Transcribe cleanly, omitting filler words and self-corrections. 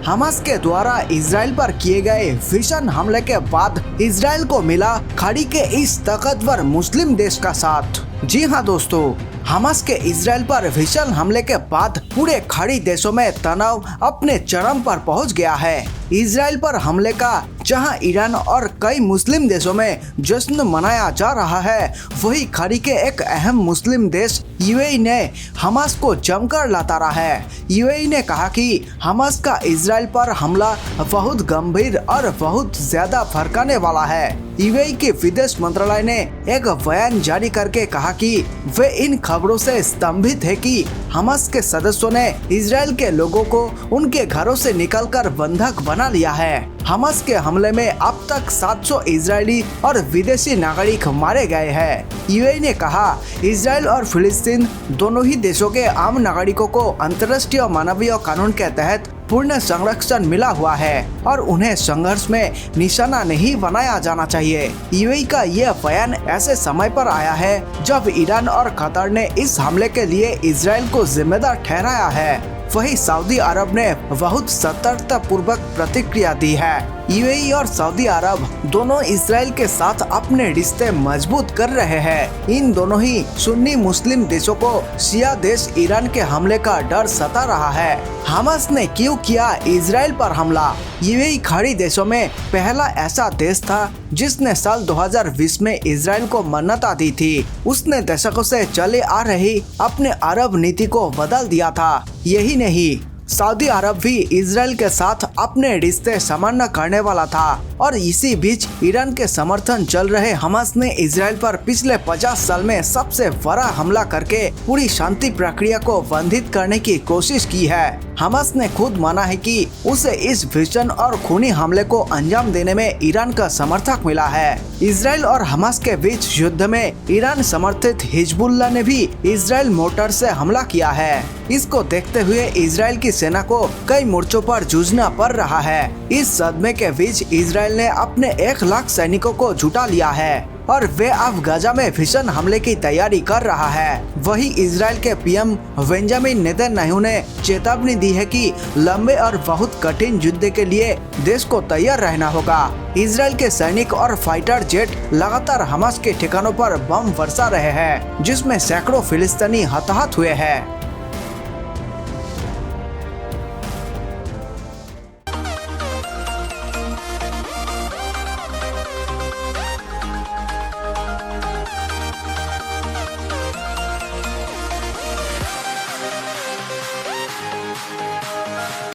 Hamas के द्वारा Israel पर किए गए भीषण हमले के बाद इजराइल को मिला खाड़ी के इस ताकतवर मुस्लिम देश का साथ। जी हाँ दोस्तों, हमास के इजराइल पर भीषण हमले के बाद पूरे खाड़ी देशों में तनाव अपने चरम पर पहुंच गया है। इजराइल पर हमले का जहां ईरान और कई मुस्लिम देशों में जश्न मनाया जा रहा है, वही खाड़ी के एक अहम मुस्लिम देश यूएई ने हमास को जमकर लताड़ा है। यूएई ने कहा कि हमास का इजराइल पर हमला बहुत गंभीर और बहुत ज्यादा भड़काने वाला है। यूएई के विदेश मंत्रालय ने एक बयान जारी करके कहा कि वे इन खबरों से स्तंभित है कि हमास के सदस्यों ने इजराइल के लोगों को उनके घरों से निकालकर बंधक बना लिया है। हमास के हमले में अब तक 700 इजरायली और विदेशी नागरिक मारे गए हैं। यूएई ने कहा, इजराइल और फिलिस्तीन दोनों ही देशों के आम नागरिकों को अंतर्राष्ट्रीय मानवीय कानून के तहत पूर्ण संरक्षण मिला हुआ है और उन्हें संघर्ष में निशाना नहीं बनाया जाना चाहिए। यूएई का यह बयान ऐसे समय पर आया है जब ईरान और कतर ने इस हमले के लिए इजराइल को जिम्मेदार ठहराया है। वही सऊदी अरब ने बहुत सतर्कता पूर्वक प्रतिक्रिया दी है। यूएई और सऊदी अरब दोनों इजराइल के साथ अपने रिश्ते मजबूत कर रहे हैं। इन दोनों ही सुन्नी मुस्लिम देशों को शिया देश ईरान के हमले का डर सता रहा है। हमास ने क्यों किया इजराइल पर हमला? यूएई खाड़ी देशों में पहला ऐसा देश था जिसने साल 2020 में इजराइल को मान्यता दी थी। उसने दशकों से चले आ रही अपने अरब नीति को बदल दिया था। यही नहीं, सऊदी अरब भी इजराइल के साथ अपने रिश्ते सामान्य करने वाला था और इसी बीच ईरान के समर्थन चल रहे हमास ने इजराइल पर पिछले 50 साल में सबसे बड़ा हमला करके पूरी शांति प्रक्रिया को बाधित करने की कोशिश की है। हमास ने खुद माना है कि उसे इस भीषण और खूनी हमले को अंजाम देने में ईरान का समर्थक मिला है। इजराइल और हमास के बीच युद्ध में ईरान समर्थित हिजबुल्लाह ने भी इजराइल मोर्टार से हमला किया है। इसको देखते हुए इजराइल की सेना को कई मोर्चों पर जूझना पड़ रहा है। इस सदमे के बीच इजराइल ने अपने 1 लाख सैनिकों को जुटा लिया है और वे अब गाजा में भीषण हमले की तैयारी कर रहा है। वही इजराइल के पीएम बेंजामिन नेतन्याहू ने चेतावनी दी है कि लंबे और बहुत कठिन युद्ध के लिए देश को तैयार रहना होगा। इजराइल के सैनिक और फाइटर जेट लगातार हमास के ठिकानों पर बम बरसा रहे हैं, जिसमें सैकड़ों फिलिस्तीनी हताहत हुए हैं।